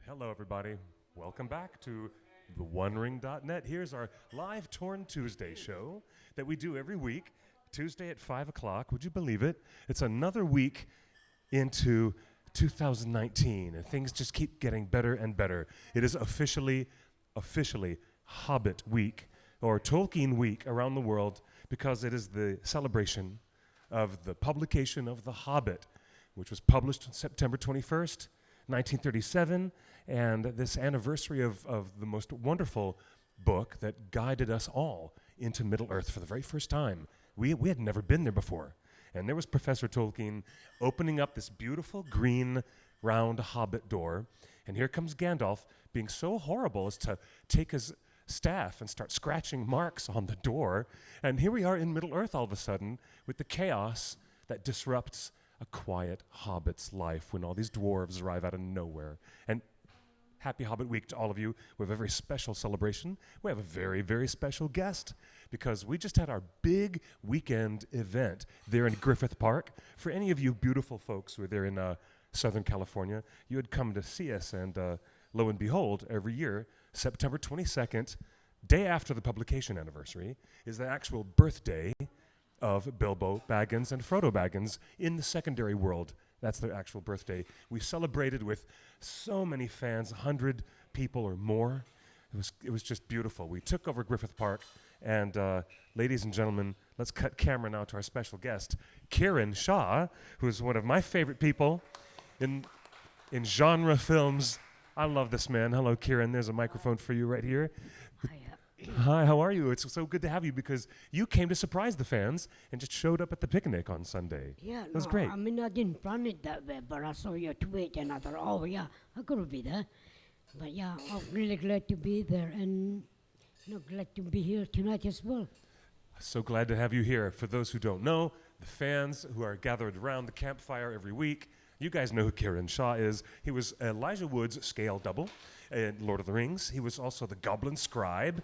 Hello, everybody. Welcome back to theonering.net. Here's our live Torn Tuesday show that we do every week, Tuesday at 5 o'clock. Would you believe it? It's another week into 2019, and things just keep getting better and better. It is officially Hobbit Week, or Tolkien Week around the world, because it is the celebration of the publication of The Hobbit, which was published on September 21st, 1937, and this anniversary of the most wonderful book that guided us all into Middle-earth for the very first time. We had never been there before. And there was Professor Tolkien opening up this beautiful green round hobbit door, and here comes Gandalf being so horrible as to take his staff and start scratching marks on the door. And here we are in Middle-earth all of a sudden with the chaos that disrupts a quiet hobbit's life when all these dwarves arrive out of nowhere. And happy Hobbit Week to all of you. We have a very special celebration. We have a very, very special guest because we just had our big weekend event there in Griffith Park. For any of you beautiful folks who are there in Southern California, you had come to see us, and lo and behold, every year, September 22nd, day after the publication anniversary, is the actual birthday of Bilbo Baggins and Frodo Baggins in the secondary world. That's their actual birthday. We celebrated with so many fans, 100 people or more. It was just beautiful. We took over Griffith Park, and ladies and gentlemen, let's cut camera now to our special guest, Kiran Shah, who is one of my favorite people in genre films. I love this man. Hello, Kiran. There's a microphone for you right here. Hi, how are you? It's so good to have you because you came to surprise the fans and just showed up at the picnic on Sunday. Yeah, it was great. I mean, I didn't plan it that way, but I saw your tweet and I thought, oh yeah, I could be there. But yeah, I'm really glad to be there and glad to be here tonight as well. So glad to have you here. For those who don't know, the fans who are gathered around the campfire every week, you guys know who Kiran Shah is. He was Elijah Wood's scale double in Lord of the Rings. He was also the Goblin Scribe.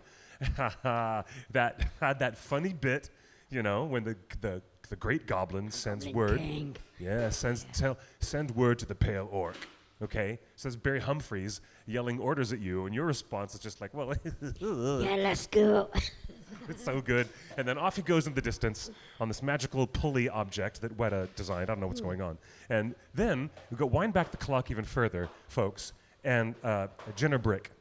That had that funny bit, when the great goblin sends word. King. Yeah, send word to the pale orc. Okay, says Barry Humphries yelling orders at you, and your response is just like, well, yeah, let's go. it's so good. And then off he goes in the distance on this magical pulley object that Weta designed. I don't know what's going on. And then we wind back the clock even further, folks, and Jenner Brick,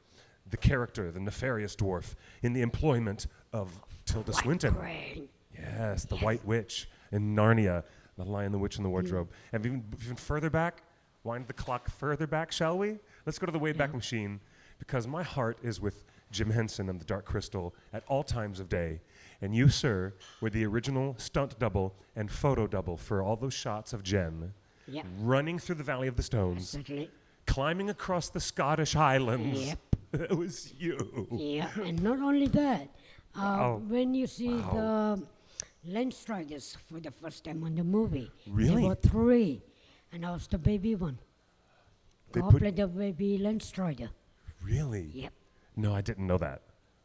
the character, the nefarious dwarf, in the employment of Tilda Swinton. Crane. Yes, the White Witch in Narnia, The Lion, the Witch, and the Wardrobe. And even further back, wind the clock further back, shall we? Let's go to the Wayback Machine, because my heart is with Jim Henson and the Dark Crystal at all times of day. And you, sir, were the original stunt double and photo double for all those shots of Jen running through the Valley of the Stones, Certainly. climbing across the Scottish Highlands. Yep. It was you. Yeah, and not only that, when you see the Landstriders for the first time on the movie, Really? there were 3, and I was the baby one. They I put- played the baby Landstrider. Really? Yep. No, I didn't know that.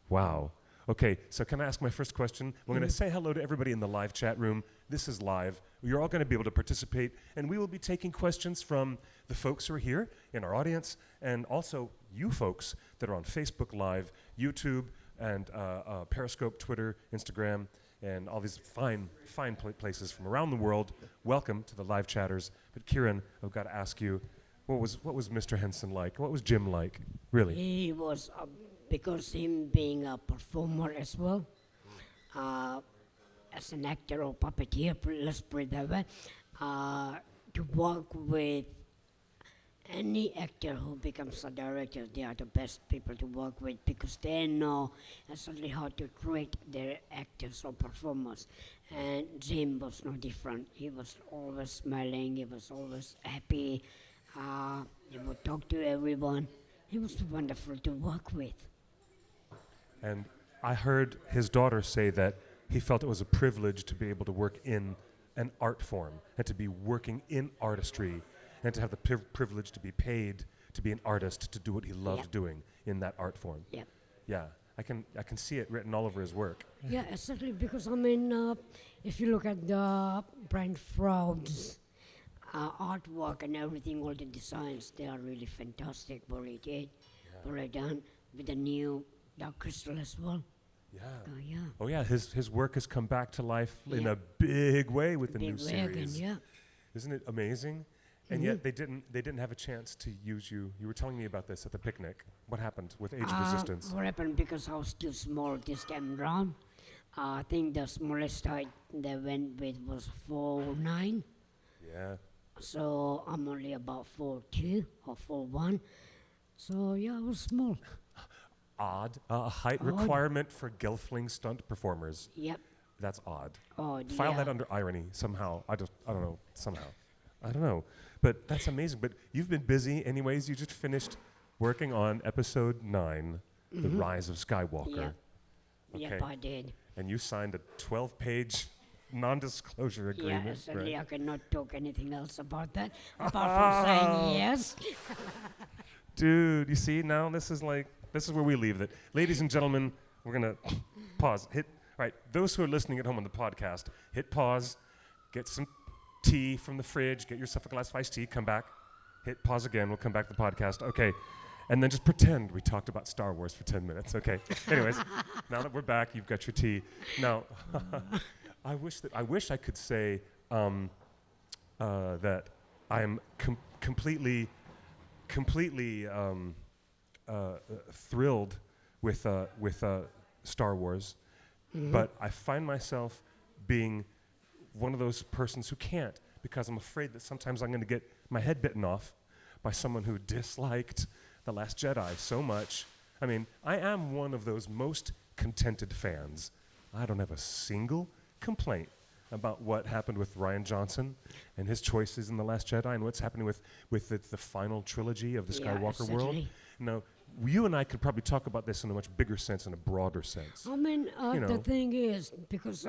Wow. Okay, so can I ask my first question? We're going to say hello to everybody in the live chat room. This is live. You're all going to be able to participate, and we will be taking questions from the folks who are here in our audience, and also you folks that are on Facebook Live, YouTube, and Periscope, Twitter, Instagram, and all these fine places from around the world. Welcome to the live chatters. But Kiran, I've got to ask you, what was Mr. Henson like? What was Jim like? Really? He was, because him being a performer as well, as an actor or puppeteer, let's put it that way, to work with any actor who becomes a director, they are the best people to work with because they know exactly how to create their actors or performers. And Jim was no different. He was always smiling, he was always happy, he would talk to everyone. He was wonderful to work with. And I heard his daughter say that he felt it was a privilege to be able to work in an art form and to be working in artistry and to have the privilege to be paid to be an artist, to do what he loved doing in that art form. Yep. Yeah, I can see it written all over his work. Yeah, exactly, because I mean, if you look at the Brian Froud's artwork and everything, all the designs, they are really fantastic. What he did, what I done with the new Dark Crystal as well. Yeah. Yeah. Oh yeah, his work has come back to life in Yeah. a big way with the Big new wagon, series. yeah. Isn't it amazing? And yet they didn't have a chance to use you. You were telling me about this at the picnic. What happened with Age of Resistance? What happened because I was too small this time round. I think the smallest height they went with was 4'9". Yeah. So I'm only about 4'2" or 4'1". So yeah, I was small. Odd. A height Odd. requirement for Gelfling stunt performers. Yep. That's odd. Oh, File yeah. that under irony somehow. I don't know. Somehow. I don't know. But that's amazing. But you've been busy anyways. You just finished working on episode 9, The Rise of Skywalker. Yep. Okay. Yep, I did. And you signed a 12-page non-disclosure agreement. Yeah, certainly right? I cannot talk anything else about that, apart from saying yes. Dude, you see, now this is where we leave it. Ladies and gentlemen, we're going to pause. All right, those who are listening at home on the podcast, hit pause, get some tea from the fridge, get yourself a glass of iced tea, come back, hit pause again, we'll come back to the podcast. Okay, and then just pretend we talked about Star Wars for 10 minutes, okay? Anyways, now that we're back, you've got your tea. Now, I wish I could say that I'm completely thrilled with Star Wars, but I find myself being one of those persons who can't, because I'm afraid that sometimes I'm going to get my head bitten off by someone who disliked The Last Jedi so much. I mean, I am one of those most contented fans. I don't have a single complaint about what happened with Rian Johnson and his choices in The Last Jedi and what's happening with the final trilogy of the Yeah, Skywalker world. certainly. Now, you and I could probably talk about this in a much bigger sense, in a broader sense. I mean, You know. the thing is, because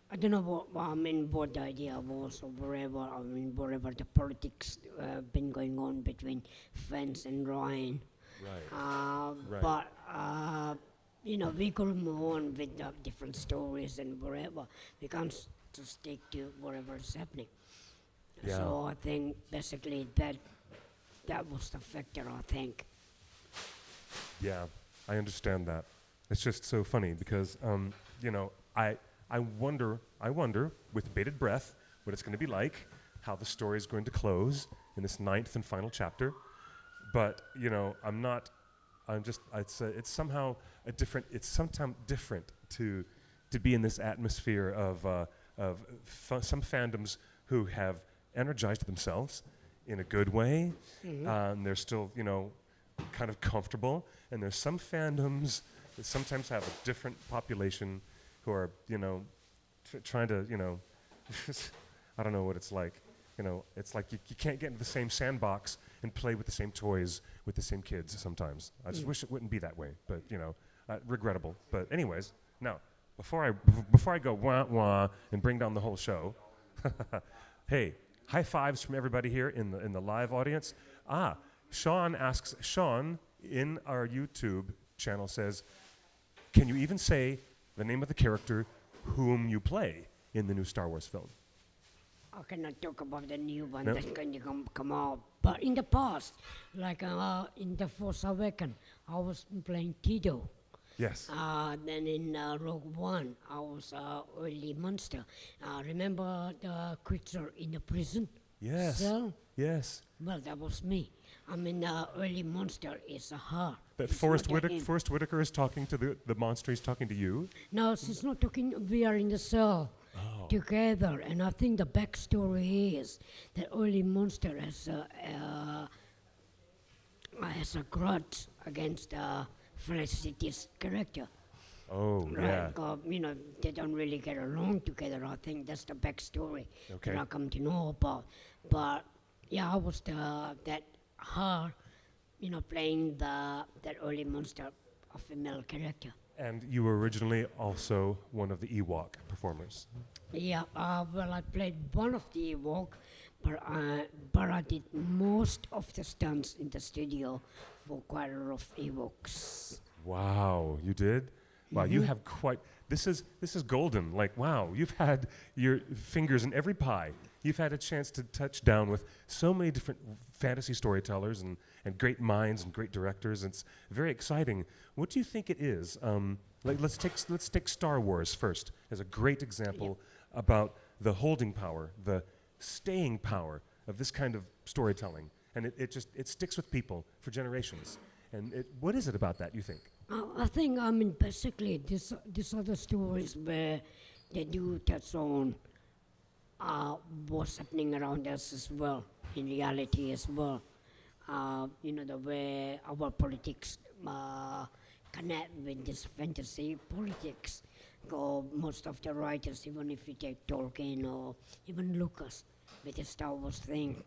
I don't know what the idea was or whatever the politics been going on between fans and Ryan. Right. Right. But we could move on with the different stories and whatever. We can't just stick to whatever is happening. Yeah. So I think basically that was the factor, I think. Yeah, I understand that. It's just so funny because, I wonder with bated breath what it's going to be like, how the story is going to close in this 9th and final chapter. But, it's somehow it's sometimes different to be in this atmosphere of some fandoms who have energized themselves in a good way. And they're still, kind of comfortable. And there's some fandoms that sometimes have a different population who are, trying to, I don't know what it's like. It's like you can't get into the same sandbox and play with the same toys with the same kids sometimes. I just wish it wouldn't be that way, but, regrettable. But anyways, now, before I go wah-wah and bring down the whole show, hey, high fives from everybody here in the live audience. Sean in our YouTube channel says, can you even say the name of the character whom you play in the new Star Wars film? I cannot talk about the new one No. that's going to come out. But in the past, like in The Force Awakens, I was playing Tito. Yes. Then in Rogue One, I was early monster. Remember the creature in the prison Yes. cell? Yes. Well, that was me. I mean, early monster is her. That It's Forrest not a him. Whitaker is talking to the monster. He's talking to you. No, she's not talking. We are in the cell together, and I think the backstory is that early monster has a grudge against Felicity's character. Oh, yeah. Like, they don't really get along together. I think that's the backstory Okay. that I come to know about. But yeah, I was her, playing that early monster, a female character. And you were originally also one of the Ewok performers. Yeah, well, I played one of the Ewok, but I did most of the stunts in the studio for quite a lot of Ewoks. Wow, you did? Wow, you have quite. This is golden. Like, wow, you've had your fingers in every pie. you've had a chance to touch down with so many different fantasy storytellers and great minds and great directors. It's very exciting. What do you think it is? Let's take Star Wars first as a great example about the holding power, the staying power of this kind of storytelling. And it sticks with people for generations. And what is it about that, you think? I think, basically, these are the stories where they do touch on what's happening around us as well, in reality as well. The way our politics connect with this fantasy politics. Most of the writers, even if you take Tolkien or even Lucas with the Star Wars thing,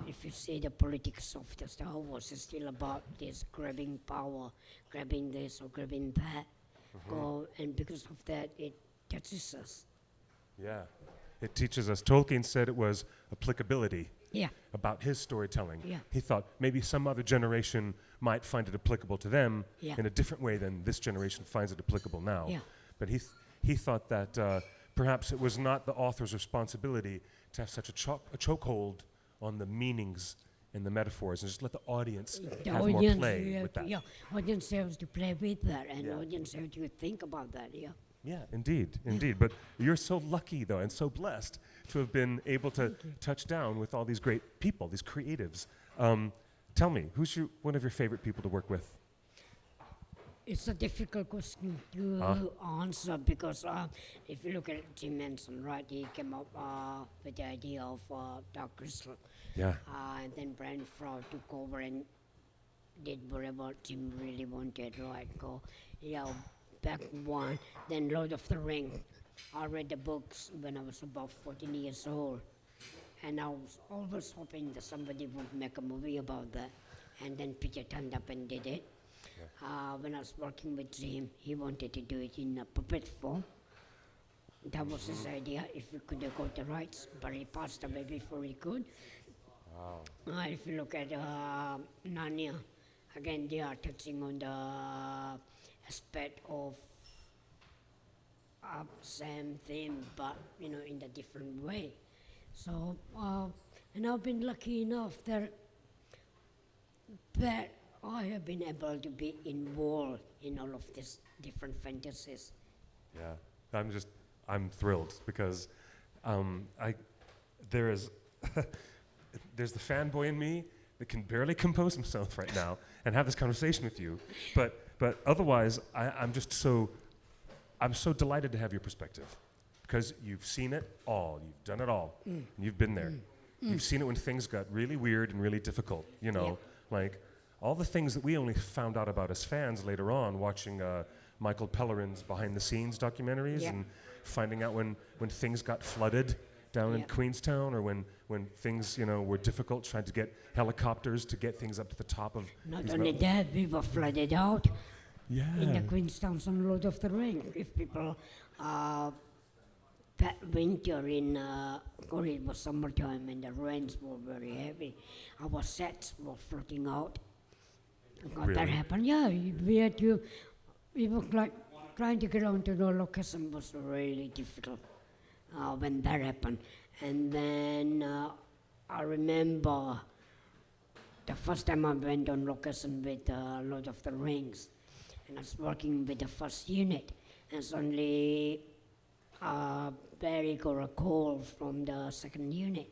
if you see the politics of the Star Wars, it's still about this grabbing power, grabbing this or grabbing that. And because of that, it touches us. Yeah. It teaches us. Tolkien said it was applicability. Yeah. About his storytelling. Yeah. He thought maybe some other generation might find it applicable to them in a different way than this generation finds it applicable now. Yeah. But he thought that perhaps it was not the author's responsibility to have such a chokehold on the meanings and the metaphors, and just let the audience have more play with that. Yeah, audience has to play with that, and audience have to think about that. Yeah. Yeah, indeed. But you're so lucky, though, and so blessed to have been able to touch down with all these great people, these creatives. Tell me, who's one of your favorite people to work with? It's a difficult question to answer because if you look at Jim Henson, right, he came up with the idea of Dark Crystal. Yeah. And then Brian Frodo took over and did whatever Jim really wanted, right? Back one, then Lord of the Rings. I read the books when I was about 14 years old. And I was always hoping that somebody would make a movie about that. And then Peter turned up and did it. When I was working with Jim, he wanted to do it in a puppet form. That was his idea, if we could have got the rights, but he passed away before he could. Wow. If you look at Narnia, again, they are touching on the aspect of same thing, but in a different way. So, and I've been lucky enough that I have been able to be involved in all of these different fantasies. Yeah, I'm thrilled because there's the fanboy in me that can barely compose himself right now and have this conversation with you. But otherwise, I'm so delighted to have your perspective because you've seen it all, you've done it all, and you've been there. You've seen it when things got really weird and really difficult, like all the things that we only found out about as fans later on watching Michael Pellerin's behind-the-scenes documentaries and finding out when things got flooded down in Queenstown or when things, were difficult trying to get helicopters to get things up to the top of Not only that, we were flooded out in the Yeah. Queenstown on Lord of the Rings. If people, that winter in, it was summertime and the rains were very heavy. Our sets were floating out. Really? That happened, we were like trying to get onto the location was really difficult when that happened. And then I remember the first time I went on location with Lord of the Rings, and I was working with the first unit, and suddenly Barry got a call from the second unit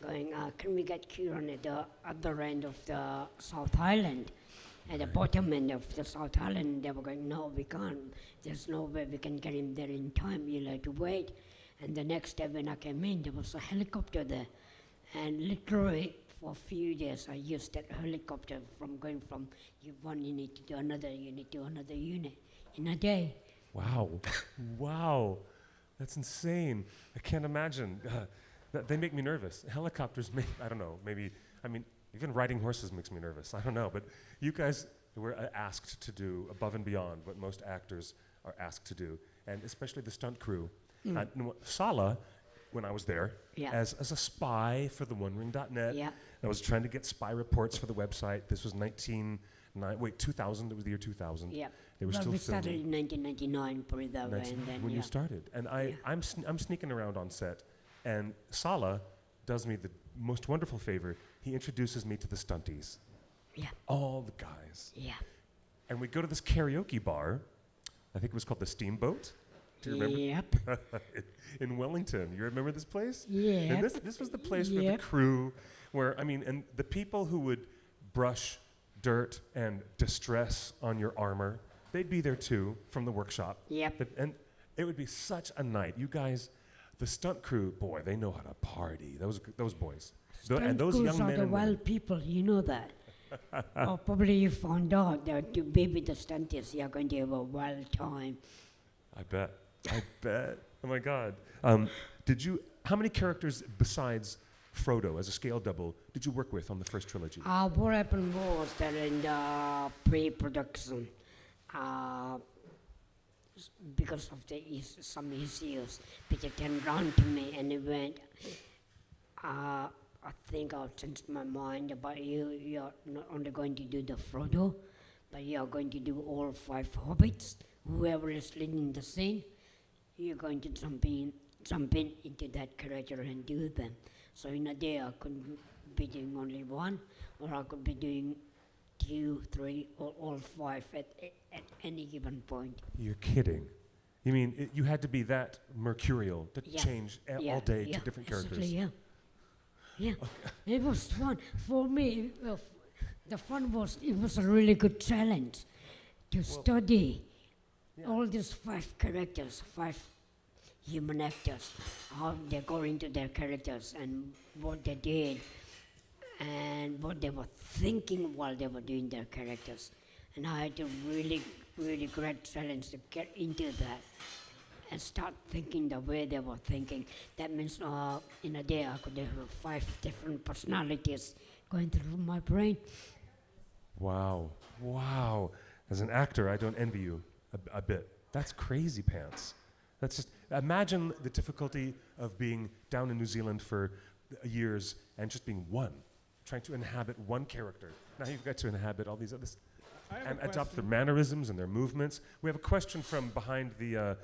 going, can we get Kiran at the other end of the South Island? At the bottom end of the South Island, they were going, no, we can't. There's no way we can get him there in time. You'll have to wait. And the next day when I came in, there was a helicopter there. And literally for a few days, I used that helicopter from going from one unit to another unit to another unit in a day. Wow. Wow. That's insane. I can't imagine. They make me nervous. Helicopters I don't know, even riding horses makes me nervous. I don't know, but you guys were asked to do above and beyond what most actors are asked to do, and especially the stunt crew. Sala, when I was there, as a spy for the OneRing.net, I was trying to get spy reports for the website. This was 2000, it was the year 2000. Yeah. They were still we started filming. in 1999, put it that way. And then, when you started. And I'm sneaking around on set And Sala does me the most wonderful favor. He introduces me to the stunties, Yeah. all the guys. Yeah. And we go to this karaoke bar. I think it was called the Steamboat. Do you remember? Yep. In Wellington. You remember this place? Yeah. And this was the place where the Yep. crew, and the people who would brush dirt and distress on your armor, they'd be there too from the workshop. Yep. And it would be such a night. You guys, the stunt crew, boy, they know how to party. Those boys. And those young men are the and women. wild people, you know that. Or probably you found out that to be with the stunties, you're going to have a wild time. I bet. Oh my God. How many characters besides Frodo as a scale double did you work with on the first trilogy? What happened was that in the pre-production, because of some issues, Peter turned around to me and he went, I think I'll change my mind about you. You're not only going to do the Frodo, but you're going to do all 5 hobbits. Whoever is leading the scene, you're going to jump in into that character and do them. So in a day I could be doing only 1, or I could be doing 2, 3, or all 5 at any given point. You're kidding. You mean you had to be that mercurial to change all day to different characters? Exactly, yeah. It was fun. For me, the fun was, it was a really good challenge to study all these 5 characters, 5 human actors, how they go into their characters and what they did and what they were thinking while they were doing their characters. And I had a really, really great challenge to get into that and start thinking the way they were thinking. That means in a day I could have 5 different personalities going through my brain. Wow. As an actor, I don't envy you a bit. That's crazy pants. That's just, imagine the difficulty of being down in New Zealand for years and just being trying to inhabit one character. Now you've got to inhabit all these others and adopt their mannerisms and their movements. We have a question from behind the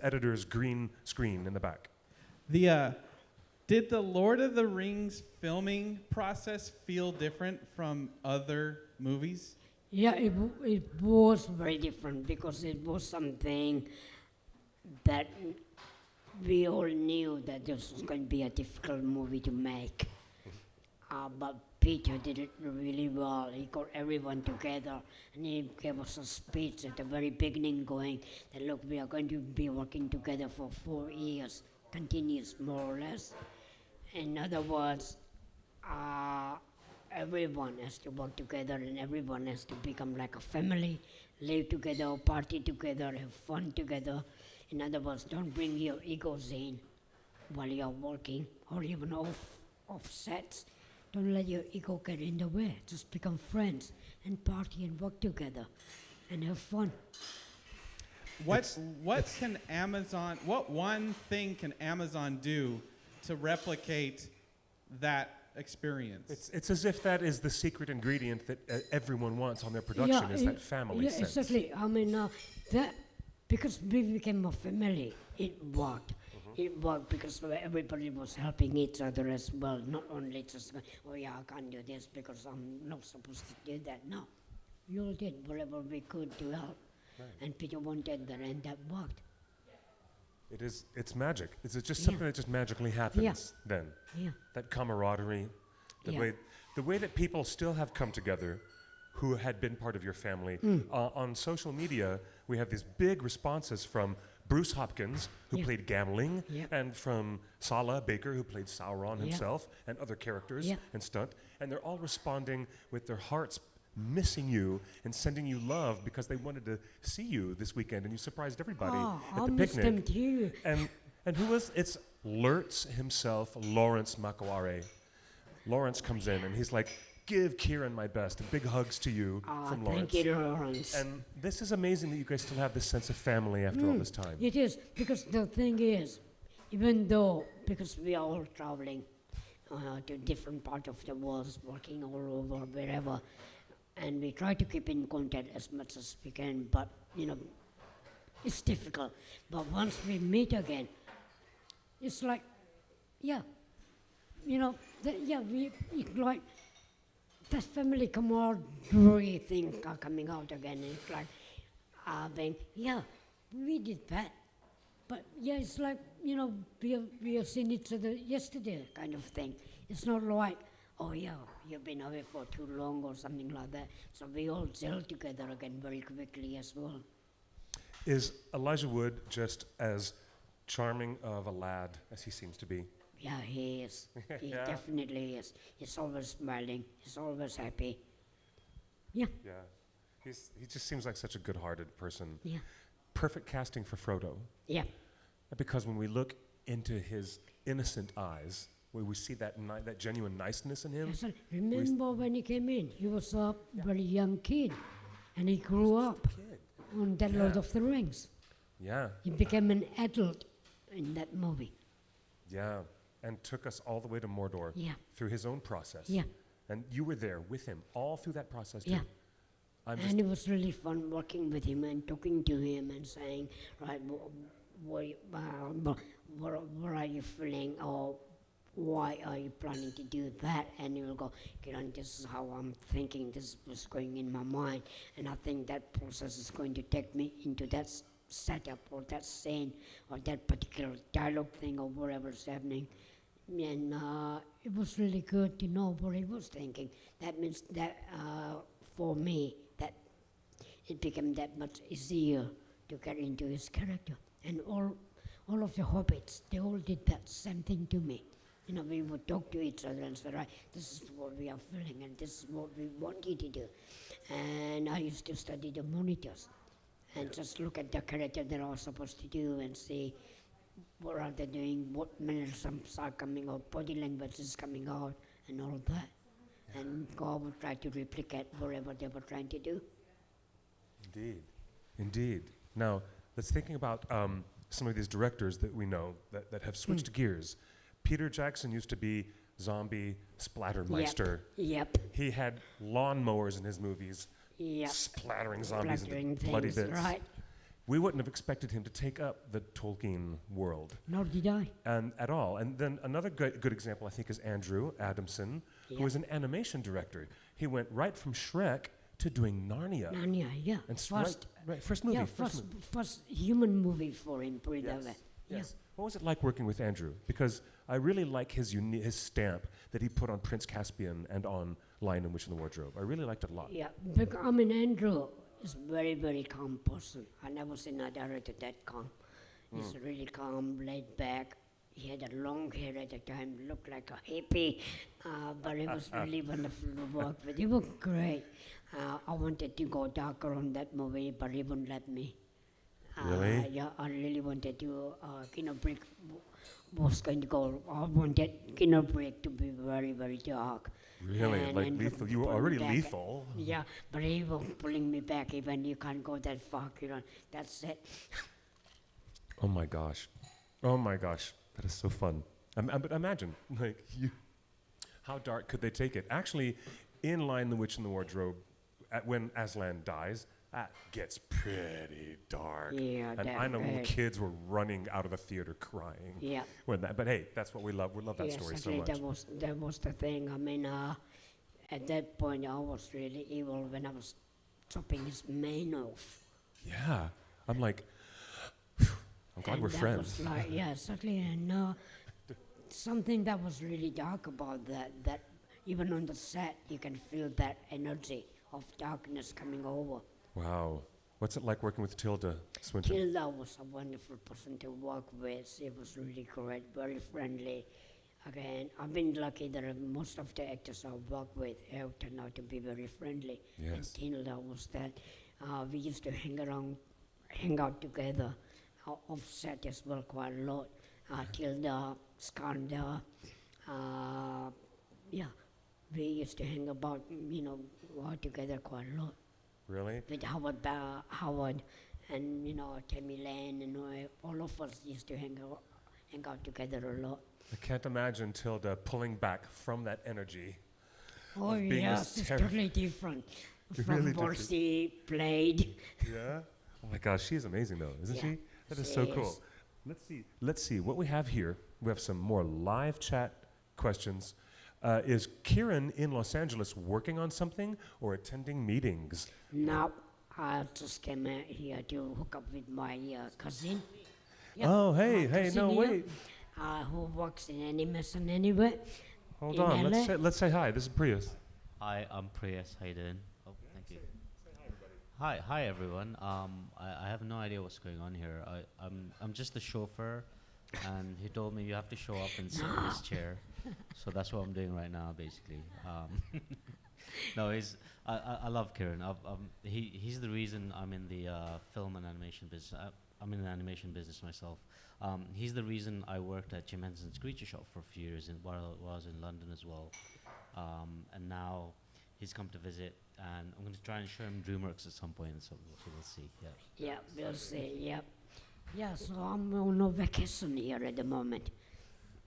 editor's green screen in the back. Did the Lord of the Rings filming process feel different from other movies? Yeah, it was very different because it was something that we all knew that this was going to be a difficult movie to make. But Peter did it really well. He got everyone together and he gave us a speech at the very beginning going that, look, we are going to be working together for 4 years, continuous more or less. In other words, everyone has to work together and everyone has to become like a family, live together, party together, have fun together. In other words, don't bring your egos in while you're working or even off sets. Don't let your ego get in the way. Just become friends and party and work together and have fun. What one thing can Amazon do to replicate that experience? It's as if that is the secret ingredient that everyone wants on their production, is that family sense. Yeah, exactly. I mean, that because we became a family, it worked. It worked because everybody was helping each other as well, not only just, I can't do this because I'm not supposed to do that. No, we all did whatever we could to help. Right. And Peter wanted that, and that worked. It's magic. It's just something that just magically happens then. Yeah. That camaraderie, the way that people still have come together who had been part of your family. On social media, we have these big responses from Bruce Hopkins, who played Gamling, and from Sala Baker, who played Sauron himself, and other characters and Stunt. And they're all responding with their hearts missing you and sending you love because they wanted to see you this weekend, and you surprised everybody at the picnic. Them too. And who was? It's Lurtz himself, Lawrence Makware. Lawrence comes in and he's like, "Give Kiran my best. Big hugs to you from Lawrence." Thank you, Lawrence. And this is amazing that you guys still have this sense of family after all this time. It is, because the thing is, even though, because we are all traveling to different parts of the world, working all over, wherever, and we try to keep in contact as much as we can, but, it's difficult. But once we meet again, it's like yeah, you know, yeah, we it's like that family camaraderie thing are coming out again. It's like, yeah, we did that. But yeah, it's like, we have seen each other yesterday kind of thing. It's not like, oh yeah, you've been away for too long or something like that. So we all gel together again very quickly as well. Is Elijah Wood just as charming of a lad as he seems to be? Yeah, he is. He Yeah. definitely is. He's always smiling. He's always happy. Yeah, Yeah. He just seems like such a good-hearted person. yeah, Perfect casting for Frodo. yeah. Because when we look into his innocent eyes, where we see that that genuine niceness in him. Yes, sir. Remember when he came in? He was a very young kid, and he grew up Kid. on that Yeah. Lord of the Rings. Yeah, He became an adult in that movie. yeah. And took us all the way to Mordor Yeah, through his own process. yeah, And you were there with him all through that process too. yeah. I'm just And it was really fun working with him and talking to him and saying, right, what are you feeling, or why are you planning to do that? And he will go, Kiran, this is how I'm thinking, this is what's going in my mind, and I think that process is going to take me into that setup or that scene or that particular dialogue thing or whatever's happening. And it was really good to know what he was thinking. That means that for me, that it became that much easier to get into his character. And all of the hobbits, they all did that same thing to me. We would talk to each other and say, right, this is what we are feeling and this is what we want you to do. And I used to study the monitors and just look at the character that I was supposed to do and see what are they doing, what mannerisms are coming out, body language is coming out, and all of that. And God would try to replicate whatever they were trying to do. Indeed. Now, let's thinking about some of these directors that we know that have switched gears. Peter Jackson used to be zombie splattermeister. Yep. He had lawnmowers in his movies, Yep. splattering zombies Flattering into bloody things, bits. right? We wouldn't have expected him to take up the Tolkien world Nor did I. and at all. And then another good example, I think, is Andrew Adamson, who Yep. is an animation director. He went right from Shrek to doing Narnia. Narnia, yeah. And first movie. Yeah, first human movie for him, put it that way. Yes. What was it like working with Andrew? Because I really like his stamp that he put on Prince Caspian and on Lion and Witch in the Wardrobe. I really liked it a lot. Yeah, Andrew is a very, very calm person. I never seen a director that calm. He's really calm, laid back. He had a long hair at the time, looked like a hippie, but it was really wonderful to work with. He was great. I wanted to go darker on that movie, but he wouldn't let me. Really? Yeah, I really wanted to, Brick was going to go, I wanted Brick to be very, very dark. Really? And Like Andrew lethal? You were pulled me already back. lethal. Yeah, but he was pulling me back, even you can't go that far, That's it. Oh my gosh. That is so fun. But imagine, like, how dark could they take it? Actually, in Lion, the Witch, and the Wardrobe, when Aslan dies, that gets pretty dark. Yeah, And I know that- kids were running out of the theater crying. Yeah. But hey, that's what we love. We love that story so Exactly, much. that was the thing. I mean, at that point, I was really evil when I was chopping his mane off. Yeah. I'm like, I'm glad And we're that friends. was like, yeah, exactly. And something that was really dark about that even on the set, you can feel that energy of darkness coming over. Wow. What's it like working with Tilda Swinton? Tilda was a wonderful person to work with. She was really great, very friendly. Again, I've been lucky that most of the actors I work with have turned out to be very friendly. Yes. And Tilda was that. We used to hang out together off set as well quite a lot. Tilda, Skanda, we used to hang about, together quite a lot. Really? With Howard and Tammy Lane and all of us used to hang out together a lot. I can't imagine Tilda pulling back from that energy. Oh Of being yes, this it's totally different from Really what different. she played. Yeah? Oh my gosh, she's amazing though, isn't Yeah, she? That is she so cool. is. Let's see. What we have here, we have some more live chat questions. Is Kiran in Los Angeles working on something or attending meetings? Now, I just came here to hook up with my cousin. Oh, hey, my hey, cousin no, here, wait. who works in animation anyway. Hold in on. LA. Let's say hi. This is Prius. Hi, I'm Priyas. How you doing? Oh, thank you. Hi everyone. I have no idea what's going on here. I'm just the chauffeur, and he told me you have to show up and sit in this chair, so that's what I'm doing right now, basically. No, I love Kiran. He's the reason I'm in the film and animation business. I'm in the animation business myself. He's the reason I worked at Jim Henson's Creature Shop for a few years while I was in London as well. And now he's come to visit, and I'm going to try and show him DreamWorks at some point, so we'll see. Yeah. Yeah, we'll see. Yep. Yeah, so I'm on a vacation here at the moment.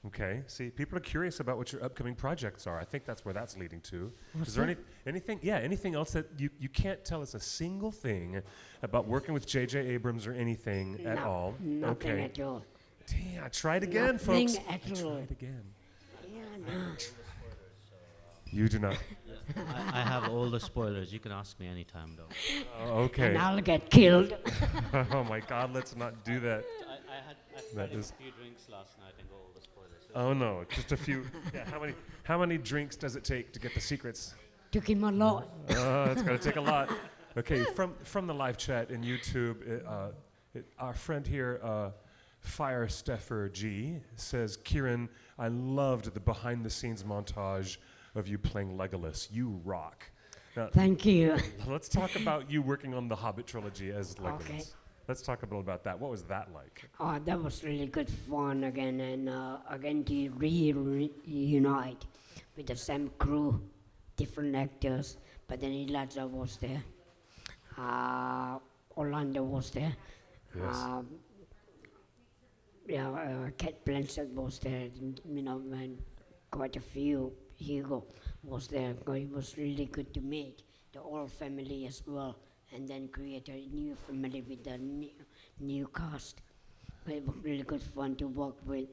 Okay. See, people are curious about what your upcoming projects are. I think that's where that's leading to. What's Is there that? anything else that you can't tell us a single thing about working with J.J. Abrams or anything at No, all? Nothing Okay. at all. Damn, I tried again, Nothing folks. at I all. tried again. Yeah, no. You do not. I have all the spoilers. You can ask me anytime, though. Oh, okay. And I'll get killed. Oh my God, let's not do that. I That had is- a few drinks last night and got all the spoilers. Oh no, just a few. Yeah, how many drinks does it take to get the secrets? Took him a lot. It's gonna take a lot. Okay, from the live chat in YouTube, our friend here, Fire Steffer G, says, Kiran, I loved the behind-the-scenes montage of you playing Legolas. You rock. Now, Thank you. let's talk about you working on the Hobbit trilogy as Legolas. Okay. Let's talk a little about that. What was that like? Oh, that was really good fun again, and again to reunite with the same crew, different actors. But then Elijah was there, Orlando was there, Yes. Kate Blanchett was there, and quite a few. Hugo was there. It was really good to meet the whole family as well, and then create a new family with the new cast. It was really good fun to work with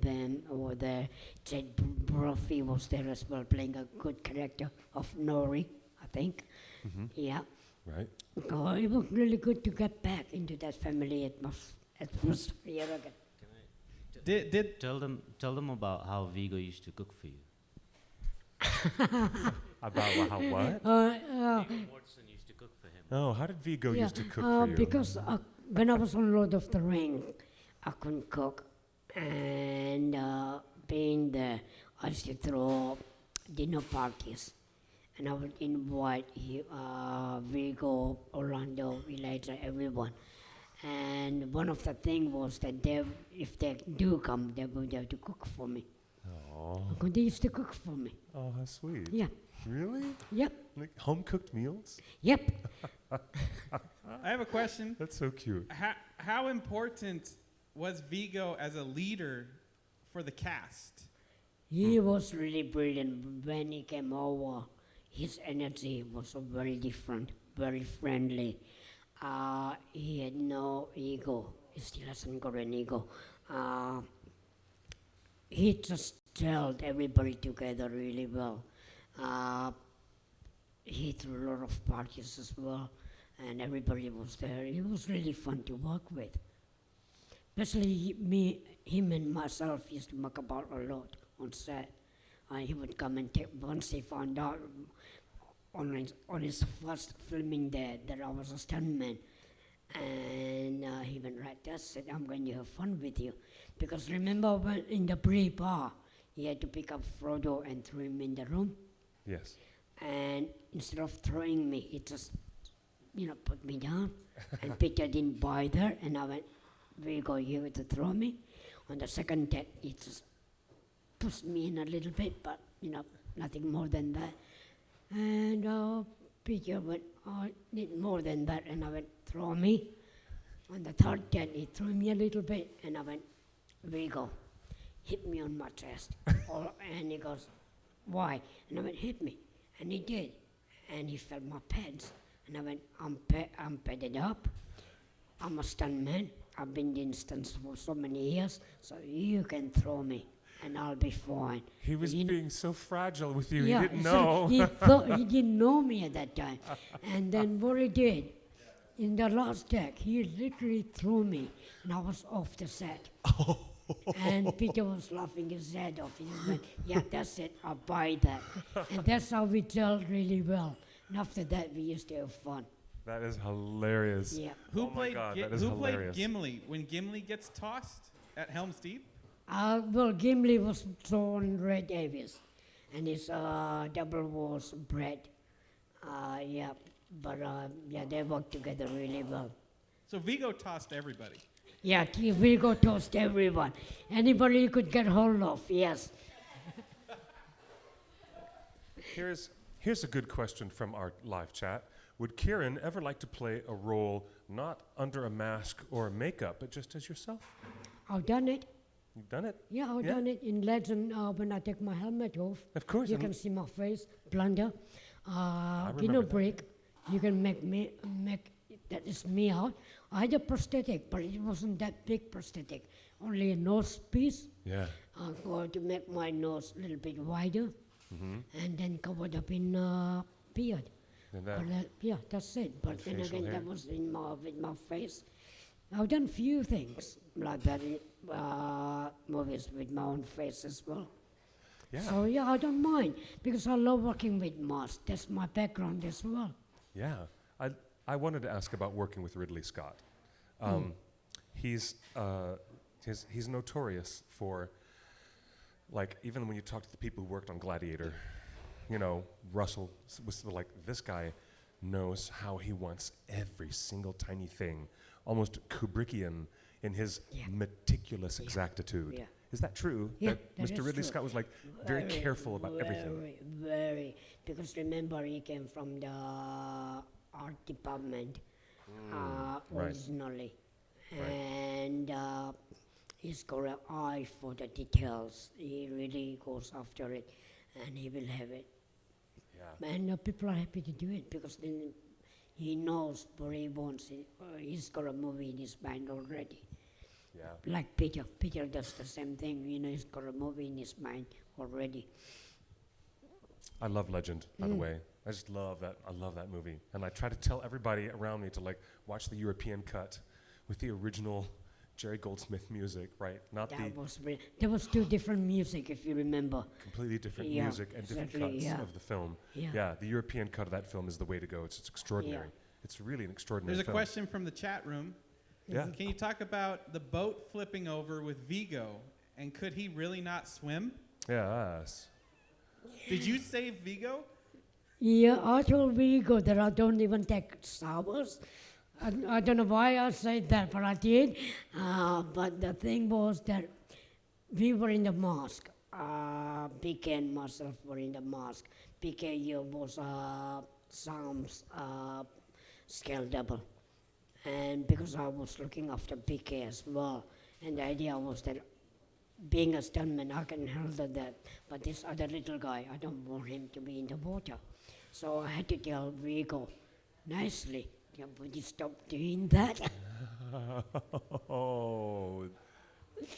them over there. Jed Brophy was there as well, playing a good character of Nori, I think. Mm-hmm. Yeah. Right. So it was really good to get back into that family atmosphere again. Did Tell them about how Vigo used to cook for you. About how what? Viggo Mortensen used to cook for him. Oh, how did Vigo used to cook for you? Because when I was on Lord of the Rings, I couldn't cook, and being there, I used to throw dinner parties, and I would invite Vigo, Orlando, Elijah, everyone. And one of the things was that if they do come, they would have to cook for me. Oh, Because they used to cook for me. oh, how sweet. Yeah. Really? Yep. Like home-cooked meals? Yep. I have a question. That's so cute. How important was Vigo as a leader for the cast? He was really brilliant. When he came over, his energy was so very different, very friendly. He had no ego. He still hasn't got an ego. He just held everybody together really well. He threw a lot of parties as well, and everybody was there. It was really fun to work with. Especially him and myself used to muck about a lot on set. He would come and take, once he found out on his first filming day that I was a stuntman, and he went, right, that's it, I'm going to have fun with you. Because remember when in the pre-bar, he had to pick up Frodo and throw him in the room? Yes. And instead of throwing me, he just, put me down. And Peter didn't bother, and I went, we go here to throw me. On the second take, he just pushed me in a little bit, but, nothing more than that. And Peter went, need more than that, and I went, throw me. On the third take, he threw me a little bit, and I went, we go. Hit me on my chest. And he goes, why? And I went, hit me. And he did. And he felt my pads. And I went, I'm padded up. I'm a stuntman. I've been in stunts for so many years, so you can throw me and I'll be fine. He was You know- being so fragile with you. yeah, He didn't so know. he thought he didn't know me at that time. And then what he did, in the last take, he literally threw me, and I was off the set. And Peter was laughing his head off. He just went, yeah, that's it, I'll buy that. And that's how we gelled really well. And after that, we used to have fun. That is hilarious. Yeah. Who Oh my played God, that is who played hilarious. Gimli when Gimli gets tossed at Helm's Deep? Well, Gimli was thrown Red Davis, and his double was Brett. Yeah, but yeah, they worked together really well. So Vigo tossed everybody. Yeah, we go toast everyone. Anybody you could get hold of, yes. Here's a good question from our live chat. Would Kiran ever like to play a role not under a mask or makeup, but just as yourself? I've done it. You've done it? Yeah, I've Yeah. done it in Legend when I take my helmet off. Of course. You and can see my face, blunder. remember that. Break. You can make that is me out. I had a prosthetic, but it wasn't that big prosthetic. Only a nose piece. Yeah. I'm going to make my nose a little bit wider, and then covered up in beard. And that, But yeah, that's it. But and then facial again, hair. that was in with my face. I've done few things like that in movies with my own face as well. yeah. So yeah, I don't mind because I love working with masks. That's my background as well. Yeah. I wanted to ask about working with Ridley Scott. He's notorious for, like, even when you talk to the people who worked on Gladiator, you know, Russell was like, this guy knows how he wants every single tiny thing, almost Kubrickian in his Yeah. meticulous Yeah. exactitude. Yeah. Is that true? Yeah, That that Mr. is Ridley true. Scott was like very careful about everything. Very. Because remember, he came from the art department right. originally, and he's got an eye for the details. He really goes after it, and he will have it. Yeah. And people are happy to do it because then he knows what he wants. He's got a movie in his mind already. Yeah. Like Peter. Peter does the same thing. You know, he's got a movie in his mind already. I love Legend, by the way. I just love that. I love that movie. And I try to tell everybody around me to like watch the European cut with the original Jerry Goldsmith music, right? Not the There was two different music, if you remember. completely different Yeah, music and different exactly, cuts yeah. of the film. Yeah. The European cut of that film is the way to go. It's extraordinary. It's really an extraordinary There's a film. question from the chat room. Yeah. Can you talk about the boat flipping over with Vigo, and could he really not swim? Yes. Did you save Vigo? Yeah, I told Vigo that I don't even take showers. I don't know why I said that, but I did. But the thing was that we were in the mask. PK and myself were in the mask. PK here was Sam's scale double. And because I was looking after PK as well, and the idea was that being a stuntman, I can handle that. But this other little guy, I don't want him to be in the water. So I had to tell Vigo nicely, yeah, would you stop doing that? Oh,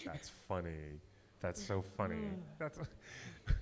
that's funny. That's so funny. That's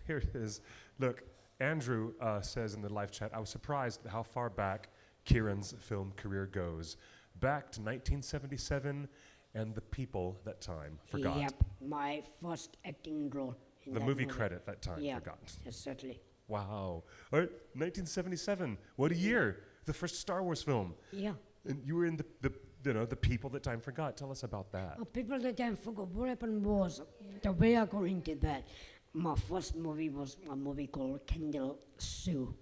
here it is. Look, Andrew says in the live chat, I was surprised at how far back Kiran's film career goes. Back to 1977 and the people that time forgot. Yep, my first acting role in The that movie credit that time Yeah, forgot. yes, certainly. Wow. All right, 1977. What a year. The first Star Wars film. Yeah. And you were in the people that time forgot. Tell us about that. People that I forgot, what happened was, the way I got into that, my first movie was a movie called Candle Sue.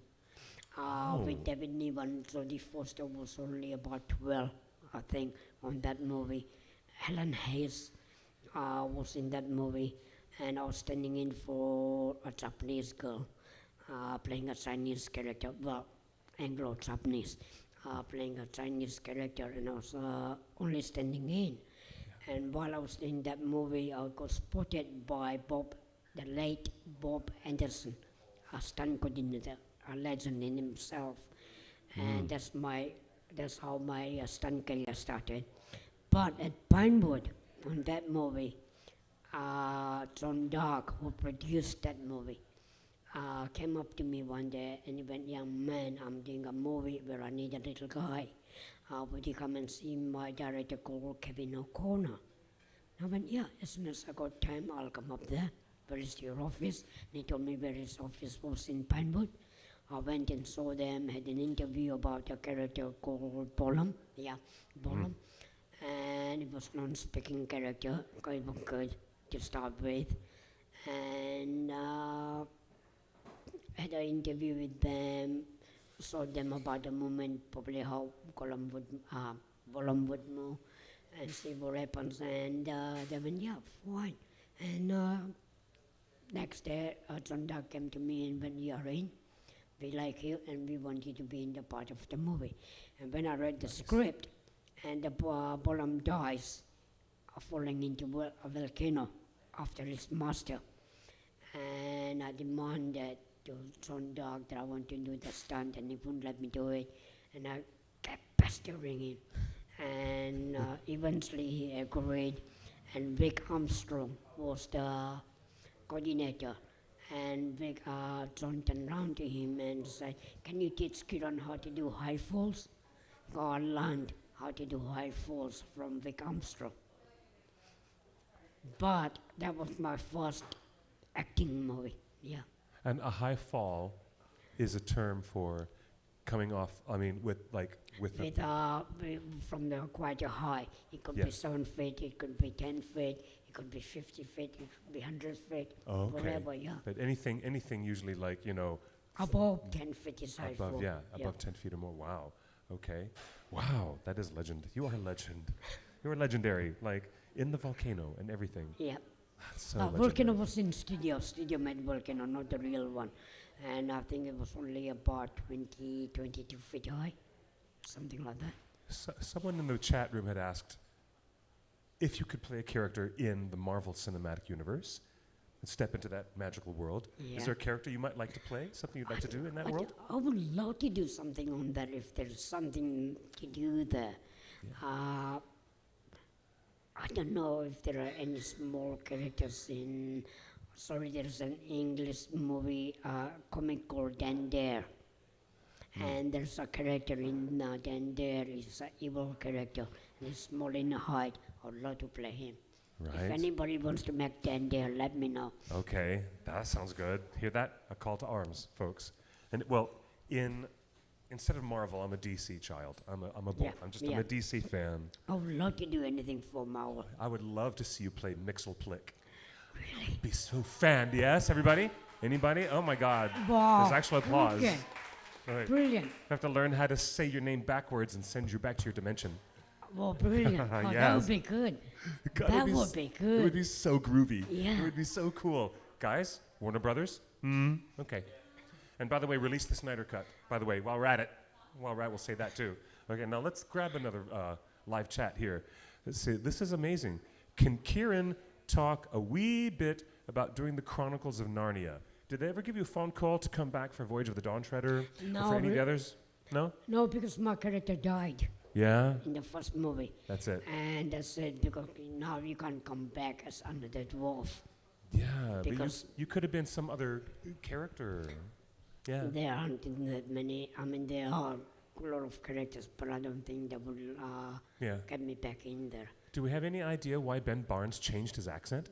With David Niven. Jodie Foster was only about 12, I think, on that movie. Helen Hayes was in that movie, and I was standing in for a Japanese girl playing a Chinese character, well, Anglo-Japanese, playing a Chinese character, and I was only standing in. And while I was in that movie, I got spotted by the late Bob Anderson, a stunt coordinator, a legend in himself. And that's how my stunt career started. But at Pinewood, on that movie, John Dark, who produced that movie, came up to me one day and he went, "Young man, I'm doing a movie where I need a little guy. Would you come and see my director called Kevin O'Connor?" I went, "Yeah, as soon as I got time, I'll come up there. Where is your office?" And he told me where his office was in Pinewood. I went and saw them, had an interview about a character called Bolam. Yeah, Bolam. And it was non-speaking character, kind of good to start with. And had an interview with them, saw them about the moment, probably how Bolam would move, and see what happens. And they went, "Yeah, fine." And next day, Chanda came to me and went, "You're in. We like you and we want you to be in the part of the movie." And when I read the script, and the Bolam dies, falling into a volcano after his master, and I demanded to John Dark that I want to do the stunt, and he wouldn't let me do it, and I kept pestering him, and eventually he agreed, and Vic Armstrong was the coordinator, and Vic John turned around to him and said, "Can you teach Kiran how to do high falls?" So I learned how to do high falls from Vic Armstrong. But that was my first acting movie, yeah. And a high fall is a term for coming off, I mean, with From the quite a high. It could be Yes. 7 feet, it could be 10 feet, it could be 50 feet, it could be 100 feet, Oh, okay. whatever, yeah. But anything usually like, Above 10 feet is high above, fall. above 10 feet or more. Wow. Okay. Wow, that is legend. You are a legend. You are legendary, like in the volcano and everything. Yeah. That's so Volcano legendary. was in studio made volcano, not the real one. And I think it was only about 22 feet high, something like that. Someone in the chat room had asked if you could play a character in the Marvel Cinematic Universe and step into that magical world. Yeah. Is there a character you might like to play? Something you'd like to do in that world? I would love to do something on that if there's something to do there. I don't know if there are any small characters in. Sorry, there's an English movie, comic called Dan Dare. And there's a character in Dan Dare, he's an evil character, and he's small in height. I'd love to play him. If Right. anybody wants to make Dan Dare, let me know. Okay, that sounds good. Hear that? A call to arms, folks. And well, instead of Marvel, I'm a DC child. I'm Yeah. a DC fan. I would love to do anything for Marvel. I would love to see you play Mixelplick. Really? Be so fan. Yes, everybody? Anybody? Oh my God. Wow. There's actual applause. Okay. All right. Brilliant. You have to learn how to say your name backwards and send you back to your dimension. Well, brilliant. Oh, that Yes. would be good. God, That it would be It good. would be so groovy. Yeah. It would be so cool. Guys, Warner Brothers? Okay. And by the way, release the Snyder Cut. By the way, while we're at it, we'll say that too. Okay, now let's grab another live chat here. Let's see, this is amazing. Can Kiran talk a wee bit about doing the Chronicles of Narnia? Did they ever give you a phone call to come back for Voyage of the Dawn Treader? Or No, for any of the others? No? No, because my character died Yeah? in the first movie. That's it. And I said, because now you can't come back as another dwarf. Yeah, but Because- you could have been some other character. Yeah. There aren't that many. I mean, there are a lot of characters, but I don't think they will Yeah. get me back in there. Do we have any idea why Ben Barnes changed his accent?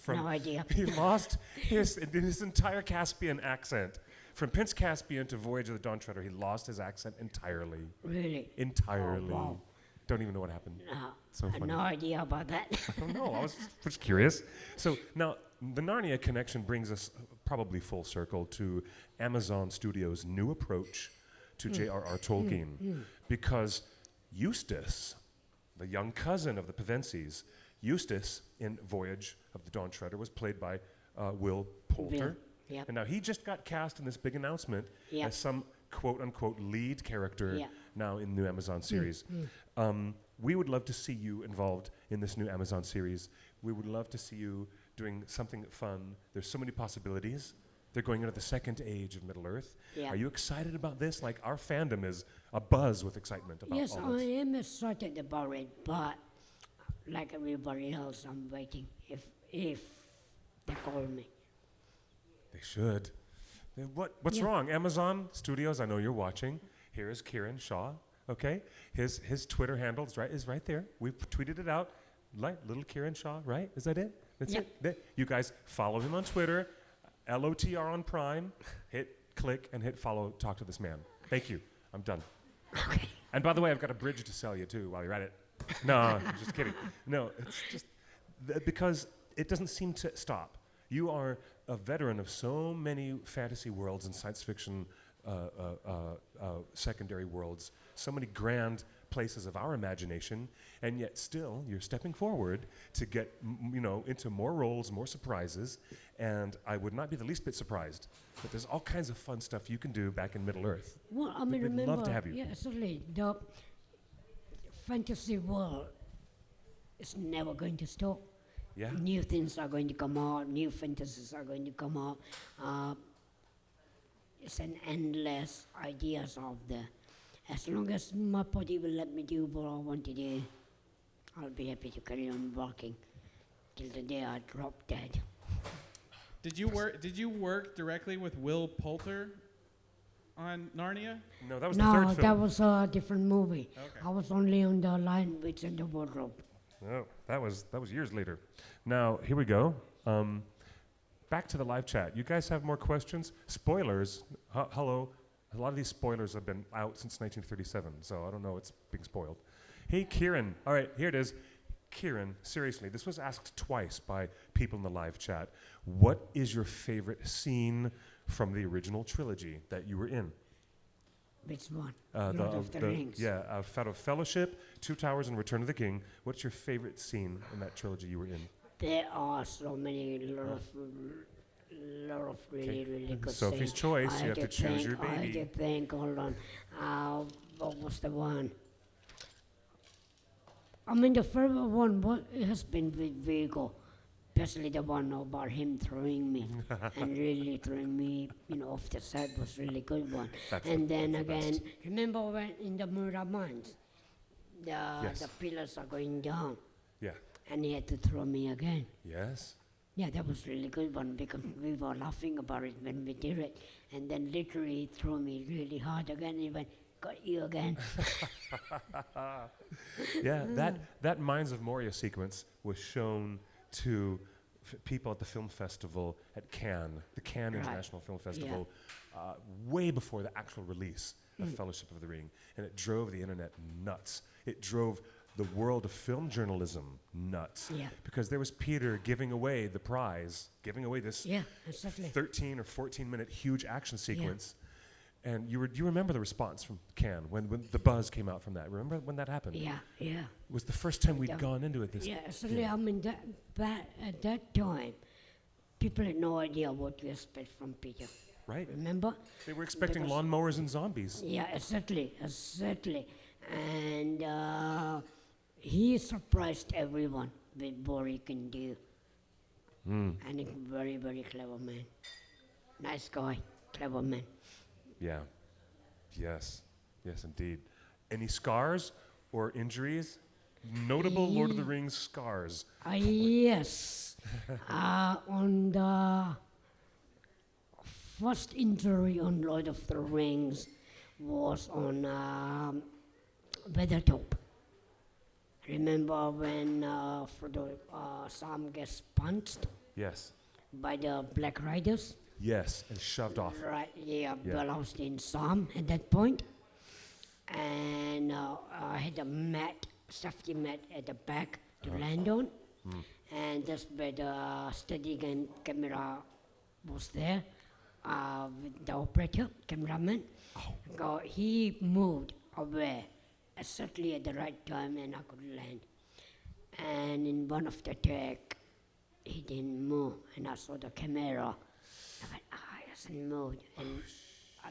No idea. He lost his entire Caspian accent. From Prince Caspian to Voyage of the Dawn Treader, he lost his accent entirely. Really? Entirely. Oh, wow. Don't even know what happened. No, So I had funny. no idea about that. I don't know. I was just curious. So now, the Narnia connection brings us probably full circle to Amazon Studios' new approach to J.R.R. Tolkien. Because Eustace, the young cousin of the Pevensies, Eustace in Voyage of the Dawn Treader was played by Will Poulter. Yep. And now he just got cast in this big announcement Yep. as some quote-unquote lead character Yep. now in the new Amazon series. We would love to see you involved in this new Amazon series. We would love to see you doing something fun. There's so many possibilities. They're going into the second age of Middle-earth. Yeah. Are you excited about this? Like, our fandom is abuzz with excitement about Yes, all I this. am excited about it, but like everybody else, I'm waiting if they call me. They should. What's Yeah. wrong? Amazon Studios, I know you're watching. Here is Kiran Shah, okay? His Twitter handle is right there. We've tweeted it out. Like little Kiran Shah, right? Is that it? That's Yep. it. You guys follow him on Twitter, LOTR on Prime. Hit click and hit follow. Talk to this man. Thank you. I'm done. Okay. And by the way, I've got a bridge to sell you too while you're at it. No, I'm just kidding. No, it's just because it doesn't seem to stop. You are a veteran of so many fantasy worlds and science fiction secondary worlds, so many grand places of our imagination, and yet still you're stepping forward to get into more roles, more surprises, and I would not be the least bit surprised that there's all kinds of fun stuff you can do back in Middle Earth. Well, I mean, We'd remember, love to have you. yeah, certainly the fantasy world is never going to stop. Yeah. New things are going to come out, new fantasies are going to come out. It's an endless ideas out there. As long as my body will let me do what I want to do, I'll be happy to carry on working till the day I drop dead. Did you work directly with Will Poulter on Narnia? No, that was the No, third film. that was a different movie. Okay. I was only on the line which in the wardrobe. No, that was years later. Now here we go. Back to the live chat. You guys have more questions? Spoilers. Hello. A lot of these spoilers have been out since 1937, so I don't know what's being spoiled. Hey, Kiran. All right, here it is. Kiran, seriously, this was asked twice by people in the live chat. What is your favorite scene from the original trilogy that you were in? Which one? The- Lord of the Rings. Yeah, Fellowship, Two Towers, and Return of the King. What's your favorite scene in that trilogy you were in? There are so many, lot of really, really good Sophie's scenes. choice. I You have to had choose your I had baby. to think, hold on. What was the one? I mean, the favorite one has been with Vigo, especially the one about him throwing me and really throwing me, off the set was really good one. That's And then that's the again, best. remember when in the Mura Mines, Yes. the pillars are going down, Yeah. and he had to throw me again. Yes. Yeah, that was really good one because we were laughing about it when we did it, and then literally threw me really hard again. And he went, "Got you again." Yeah, that Mines of Moria sequence was shown to people at the film festival at Cannes, the Cannes Right. International Film Festival, way before the actual release of Fellowship of the Ring, and it drove the internet nuts. It drove the world of film journalism nuts. Yeah. Because there was Peter giving away the prize, giving away this Yeah, exactly. 13 or 14-minute huge action sequence. And you remember the response from Cannes when the buzz came out from that. Remember when that happened? Yeah, yeah. It was the first time we'd Yeah. gone into it. Yeah, certainly. I mean, at that time, people had no idea what to expect from Peter. Right? Remember? They were expecting Because- lawnmowers and zombies. Yeah, exactly. And he surprised everyone with what he can do. And he's very, very clever man. Nice guy, clever man. Yeah. Yes. Yes, indeed. Any scars or injuries? Notable Lord of the Rings scars. Yes. On the first injury on Lord of the Rings was on Weathertop. Remember when Frodo, Sam gets punched Yes. by the Black Riders? Yes, and shoved off. Right, yeah, Yeah. well, I was in Sam at that point. And I had a safety mat at the back to land on. And that's where the steady camera was there with the operator, cameraman. He moved away exactly at the right time and I could land. And in one of the take, he didn't move and I saw the camera. I went, he hasn't moved. And I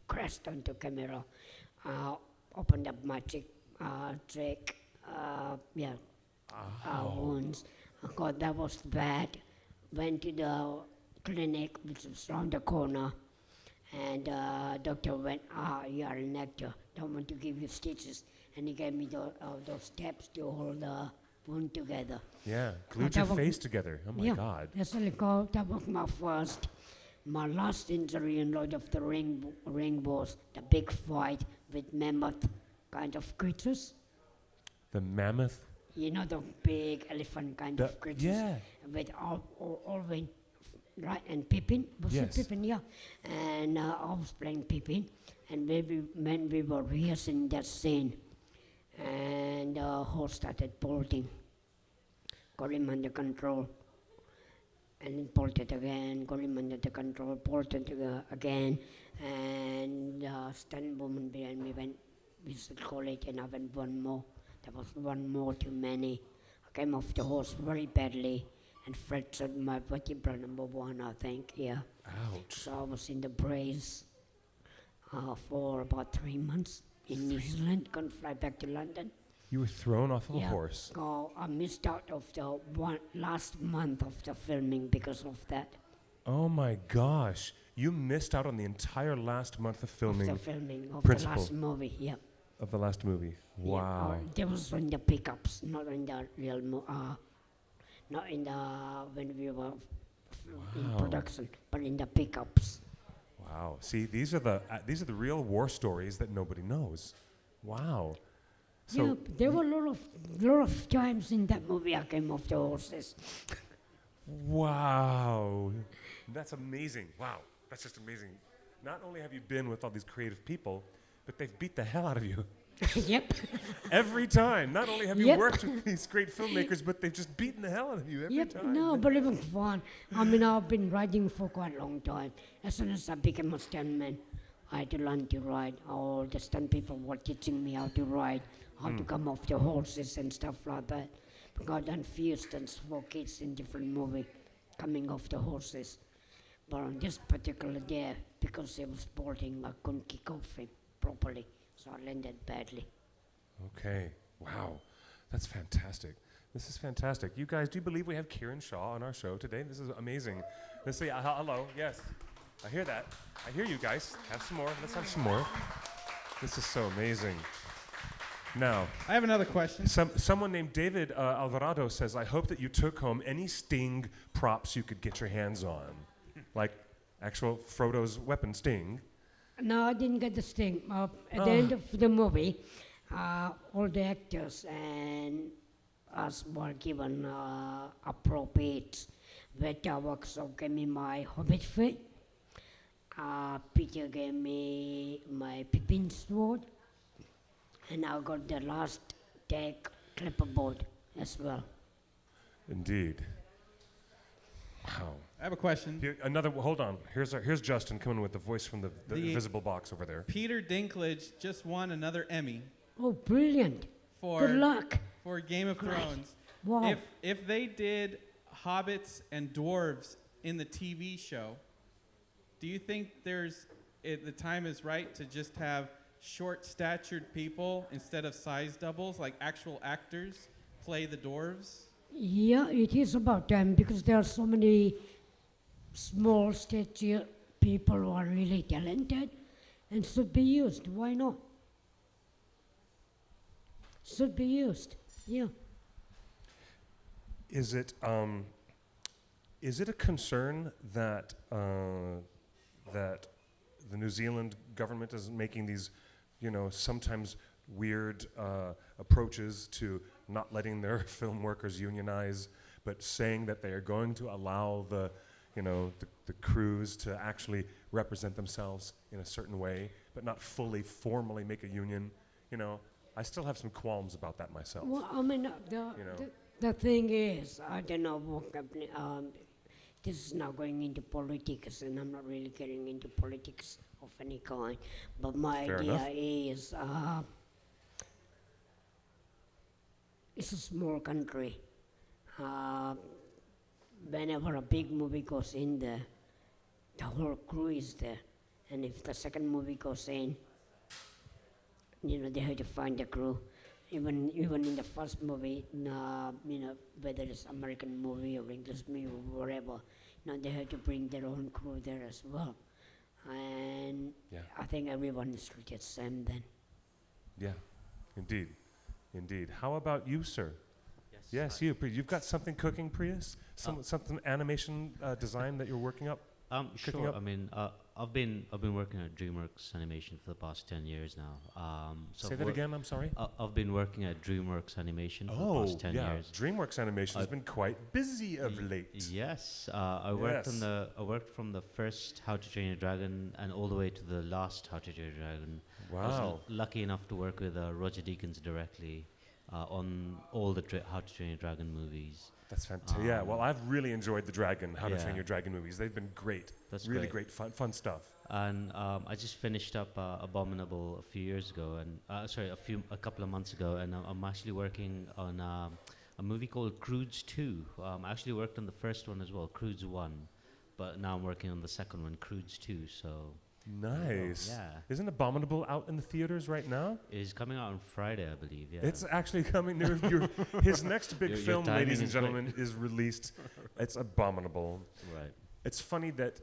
crashed onto camera, opened up my wounds. I thought that was bad. Went to the clinic, which was around the corner, and doctor went, you are an actor, don't want to give you stitches. And he gave me those steps to hold the put together. Yeah, glued that your was- face together. Oh my yeah, God. that's really cool. That was my first. My last injury in Lord of the Ring was the big fight with mammoth kind of creatures. The mammoth. You know, the big elephant kind of creatures. Yeah. With Alwyn, right, and Pippin. Was Yes. it Pippin? Yeah. And I was playing Pippin. And when we were rehearsing that scene, and the horse started bolting, got him under control, and then bolted again, got him under the control, bolted again, and stunt woman behind me went, we should call it, and I went one more. There was one more too many. I came off the horse very badly and fractured my vertebra number 1, I think, yeah. Ouch. So I was in the brace for about 3 months in New Zealand, couldn't fly back to London. You were thrown off of a Yeah. horse. So I missed out of the last month of the filming because of that. Oh my gosh. You missed out on the entire last month of filming Of the filming of principal. the last movie, yeah. of the last movie. Yeah, Wow. there was in the pickups, not in the real, not in the when we were in Wow. production, but in the pickups. Wow. See, these are the real war stories that nobody knows. Wow. So Yeah, there were a lot of times in that movie I came off the horses. wow. That's amazing. Wow. That's just amazing. Not only have you been with all these creative people, but they've beat the hell out of you. Yep. Every time. Not only have you Yep. worked with these great filmmakers, but they've just beaten the hell out of you every Yep. time. No, but it was fun. I mean, I've been riding for quite a long time. As soon as I became a stuntman, I had to learn to ride. All the stunt people were teaching me how to ride, how to come off the horses and stuff like that. Because I've done few stunts for kids in different movies, coming off the horses. But on this particular day, because he was bolting, I couldn't kick off him properly, so I landed badly. Okay. Wow. That's fantastic. This is fantastic. You guys, do you believe we have Kiran Shah on our show today? This is amazing. Let's say hello. Yes. I hear that. I hear you guys. Have some more. Let's have some more. This is so amazing. Now, I have another question. someone named David Alvarado says, I hope that you took home any Sting props you could get your hands on. Like actual Frodo's weapon, Sting. No, I didn't get the sting. At the end of the movie, all the actors and us were given appropriate Veta work, so gave me my hobbit fit. Peter gave me my Pippin sword, and I got the last take clipperboard as well. Indeed. Wow. I have a question. Here, hold on. Here's Justin coming with the voice from the The- invisible box over there. Peter Dinklage just won another Emmy Oh, brilliant! Good for luck! for Game of Great. Thrones. Wow. If they did hobbits and dwarves in the TV show, do you think the time is right to just have short-statured people instead of size doubles, like actual actors, play the dwarves? Yeah, it is about time because there are so many small stature people who are really talented and should be used. Why not? Should be used. Yeah. Is it a concern that that the New Zealand government is making these, sometimes weird approaches to not letting their film workers unionize, but saying that they are going to allow the crews to actually represent themselves in a certain way, but not fully formally make a union? I still have some qualms about that myself. Well, I mean, the thing is, I don't know what company. This is now going into politics, and I'm not really getting into politics of any kind. But my Fair idea enough. is, it's a small country. Whenever a big movie goes in there, the whole crew is there. And if the second movie goes in, they have to find the crew. Even in the first movie, whether it's American movie or English movie or whatever, they have to bring their own crew there as well. And Yeah. I think everyone is treated same then. Yeah, indeed. How about you, sir? Yes. Yes, you've got something cooking, Prius? Something animation design that you're working up? Cooking Sure. up? I mean, I've been working at DreamWorks Animation for the past 10 years now. Say that again, I'm sorry? I've been working at DreamWorks Animation for the Oh, past 10 yeah. years. DreamWorks Animation has been quite busy of late. Yes, I worked Yes. I worked from the first How to Train Your Dragon and all the way to the last How to Train Your Dragon. I was Wow. lucky enough to work with Roger Deakins directly on all the How to Train Your Dragon movies. That's fantastic. Yeah, well, I've really enjoyed the Dragon, How to Yeah. Train Your Dragon movies. They've been great. That's really great. fun stuff. And I just finished up Abominable a few years ago, and a couple of months ago, and I'm actually working on a movie called Croods 2. I actually worked on the first one as well, Croods 1, but now I'm working on the second one, Croods 2. So Nice. yeah, Isn't Abominable out in the theaters right now? it's coming out on Friday, I believe. Yeah, It's actually coming. His next big Your film, timing ladies and is great. gentlemen, is released. It's Abominable. right. It's funny that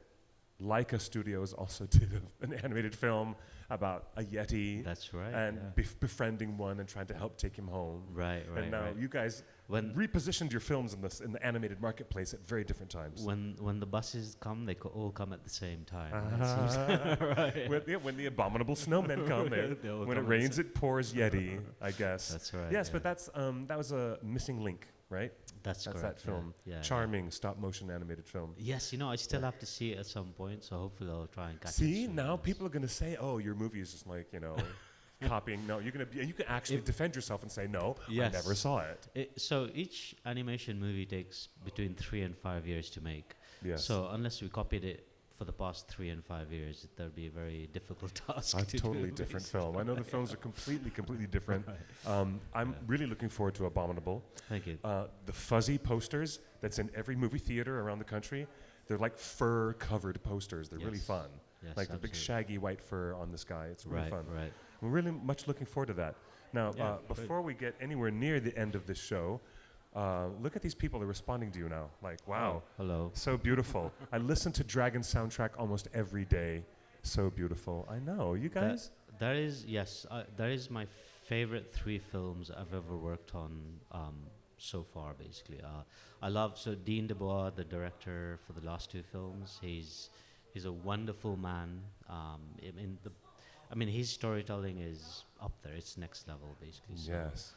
Leica Studios also did an animated film about a Yeti That's right. and yeah. befriending one and trying to help take him home. Right, And now you guys When repositioned your films in the animated marketplace at very different times. when the buses come, they all come at the same time. right? When the abominable snowmen come, They all when it come at the rains, it pours Yeti. I guess. That's right. Yes, yeah. but that was a missing link, right? That's That's correct. that film. Yeah. Charming stop motion animated film. Yes, I still have to see it at some point, so hopefully I'll try and catch it. See, soon, now yes. people are going to say, "Oh, your movie is just like copying." No, you can actually defend yourself and say, "No, Yes. I never saw it." So each animation movie takes between 3 and 5 years to make. Yes. So unless we copied it for the past 3 and 5 years, that would be a very difficult task. A to totally do, different basically. film. I know the films are completely different. I'm Yeah. really looking forward to Abominable. Thank you. The fuzzy posters that's in every movie theater around the country, they're like fur-covered posters. They're really Yes. fun. Yes, Like the big absolutely. shaggy white fur on the sky. It's really Right, fun. right. We're really much looking forward to that. Now, Yeah, great. before we get anywhere near the end of this show, look at these people that are responding to you now. Like, wow, Hello. so beautiful. I listen to Dragon soundtrack almost every day. So beautiful. I know. You guys? That is, yes, that is my favorite 3 films I've ever worked on so far, basically. I love, Dean DeBois, the director for the last 2 films, he's a wonderful man. His storytelling is up there. It's next level, basically. So, Yes.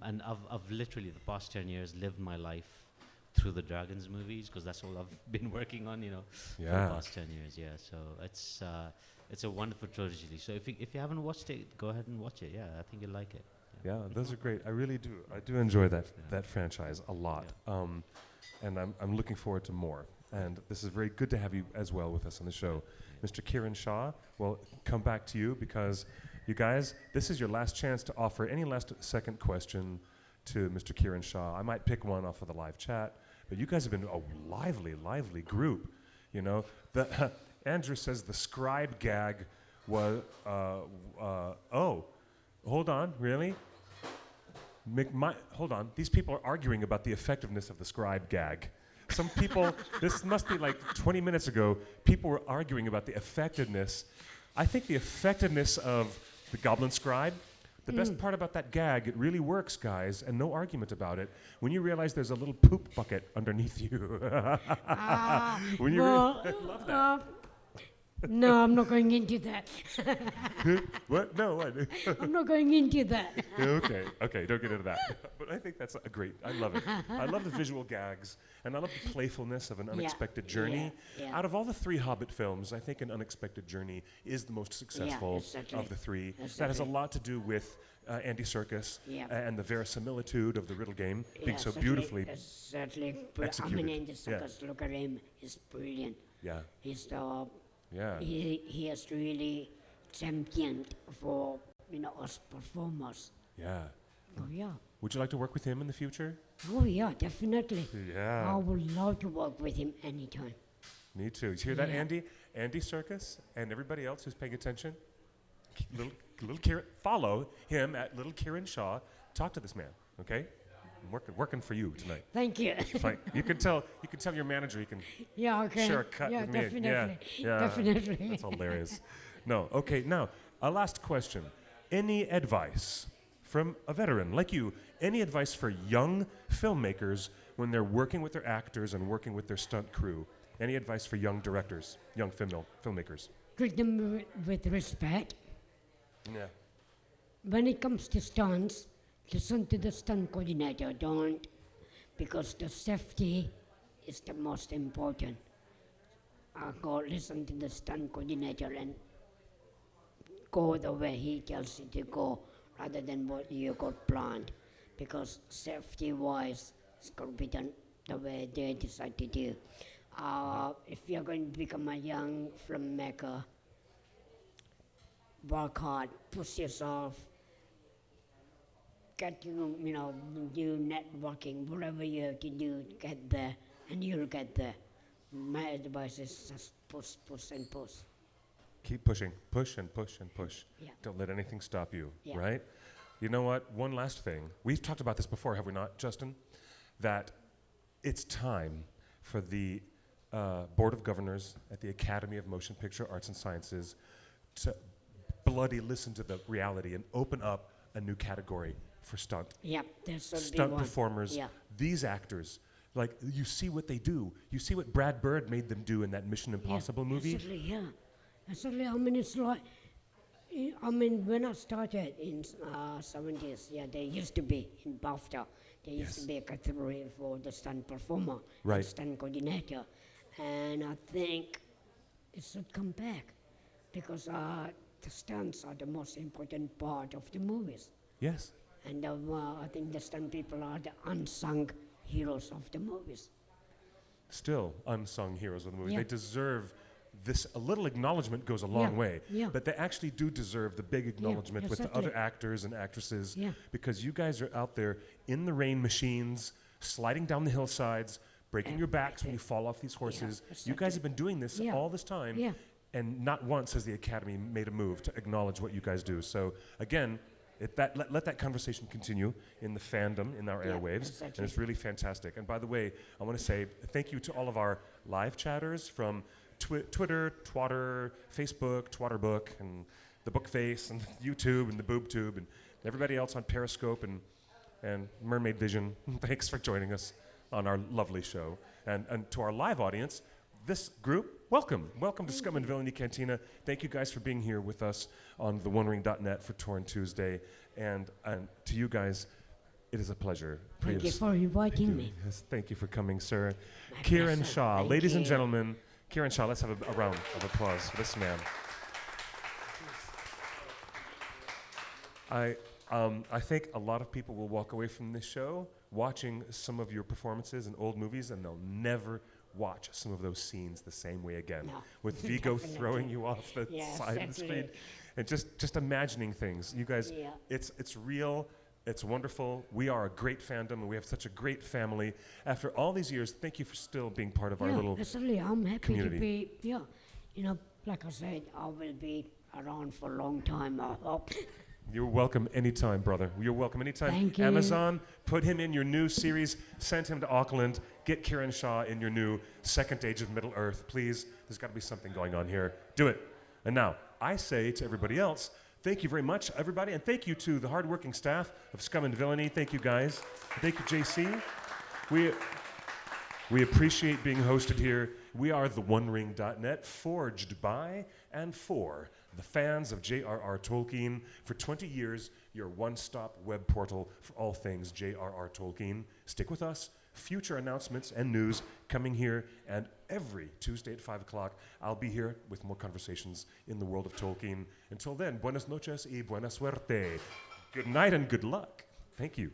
and I've literally, the past 10 years, lived my life through the Dragons movies, because that's all I've been working on, for the Yeah. past 10 years, yeah. So it's a wonderful trilogy. So if you haven't watched it, go ahead and watch it. Yeah, I think you'll like it. Yeah, those are great. I really do. I do enjoy that franchise a lot. And I'm looking forward to more. And this is very good to have you as well with us on the show. Mr. Kiran Shah, we'll come back to you because you guys, this is your last chance to offer any last second question to Mr. Kiran Shah. I might pick one off of the live chat, but you guys have been a lively group. Andrew says the scribe gag was, hold on, really? Hold on, these people are arguing about the effectiveness of the scribe gag. Some people, this must be like 20 minutes ago, people were arguing about the effectiveness. I think the effectiveness of the Goblin Scribe, the best part about that gag, it really works, guys, and no argument about it, when you realize there's a little poop bucket underneath you. When you I love that. No, I'm not going into that. What? No, what? I'm not going into that. Okay, don't get into that. But I think that's a great, I love it. I love the visual gags, and I love the playfulness of an unexpected journey. yeah. Out of all the 3 Hobbit films, I think An Unexpected Journey is the most successful exactly. of the 3. That has a Exactly. lot to do with Andy Serkis Yeah. and the verisimilitude of the riddle game being so certainly- beautifully, certainly. executed. Andy Serkis, look at him. He's brilliant. yeah. He's he has really championed for us performers. Yeah. Oh yeah. Would you like to work with him in the future? Oh yeah, definitely. I Yeah. would love to work with him anytime. Me too. Did you hear that, Yeah. Andy? Andy Serkis and everybody else who's paying attention. Little Kiran, follow him at Little Kiran Shah. Talk to this man, okay? I'm working for you tonight. Thank you. It's like you can tell your manager. You can Yeah, okay. share a cut yeah, with me. definitely. Yeah, Definitely. that's hilarious. No, okay. Now a last question. Any advice from a veteran like you. Any advice for young filmmakers when they're working with their actors and working with their stunt crew? Any advice for young directors, young filmmakers? Treat them with respect. Yeah. When it comes to stunts, listen to the stunt coordinator. Don't, because the safety is the most important. Go listen to the stunt coordinator and go the way he tells you to go, rather than what you got planned. Because safety-wise, it's going to be done the way they decide to do. If you're going to become a young filmmaker, work hard, push yourself, get do networking, whatever you have to do, get there, and you'll get there. My advice is just push, and push. Keep pushing, push and push and push. Yeah. Don't let anything stop you, Yeah. right? You know what? One last thing. We've talked about this before, have we not, Justin? That it's time for the Board of Governors at the Academy of Motion Picture Arts and Sciences to bloody listen to the reality and open up a new category for stunt. Yeah, there should be Stunt one. performers, Yeah. these actors, like you see what they do. You see what Brad Bird made them do in that Mission Impossible movie. Absolutely, yeah. Absolutely, I mean, it's like, when I started in 70s, yeah, there used to be in BAFTA, there used to be a category for the stunt performer, Right. and stunt coordinator, and I think it should come back because the stunts are the most important part of the movies, Yes. and I think the stunt people are the unsung heroes of the movies. Still unsung heroes of the movie. Yeah. They deserve this. A little acknowledgement goes a long Yeah, way. yeah. But they actually do deserve the big acknowledgement with the exactly. other actors and actresses Yeah. because you guys are out there in the rain machines, sliding down the hillsides, breaking your backs when you fall off these horses. You guys have been doing this Yeah. all this time. Yeah. And not once has the Academy made a move to acknowledge what you guys do. So again, let that conversation continue in the fandom, in our Yeah, airwaves, exactly. and it's really fantastic. And by the way, I want to say thank you to all of our live chatters from Twitter, Twatter, Facebook, Twatterbook, and the Bookface, and YouTube, and the BoobTube, and everybody else on Periscope and Mermaid Vision. Thanks for joining us on our lovely show. And to our live audience, this group, welcome. Welcome to Scum and Villainy Cantina. Thank you guys for being here with us on the OneRing.net for Torn Tuesday. And to you guys, it is a pleasure. Thank you for inviting me. Yes, thank you for coming, sir. My Kiran pleasure. Shah, Thank ladies and you. gentlemen, Kiran Shah, let's have a round of applause for this man. I think a lot of people will walk away from this show watching some of your performances in old movies, and they'll never watch some of those scenes the same way again. No, With Vigo definitely. throwing you off the Yes, side of the screen, absolutely. and just imagining things. You guys, Yeah. it's real. It's wonderful. We are a great fandom, and we have such a great family. After all these years, thank you for still being part of our little. Absolutely. I'm happy community. to be, like I said, I will be around for a long time, I hope. You're welcome anytime, brother. You're welcome anytime. Thank you. Amazon, put him in your new series. Send him to Auckland. Get Kiran Shah in your new Second Age of Middle Earth. Please, there's got to be something going on here. Do it. And now, I say to everybody else, thank you very much, everybody, and thank you to the hardworking staff of Scum and Villainy. Thank you, guys. Thank you, JC. We appreciate being hosted here. We are the OneRing.net, forged by and for the fans of J.R.R. Tolkien. For 20 years, your one-stop web portal for all things J.R.R. Tolkien. Stick with us. Future announcements and news coming here, and every Tuesday at 5 o'clock, I'll be here with more conversations in the world of Tolkien. Until then, buenas noches y buena suerte. Good night and good luck. Thank you.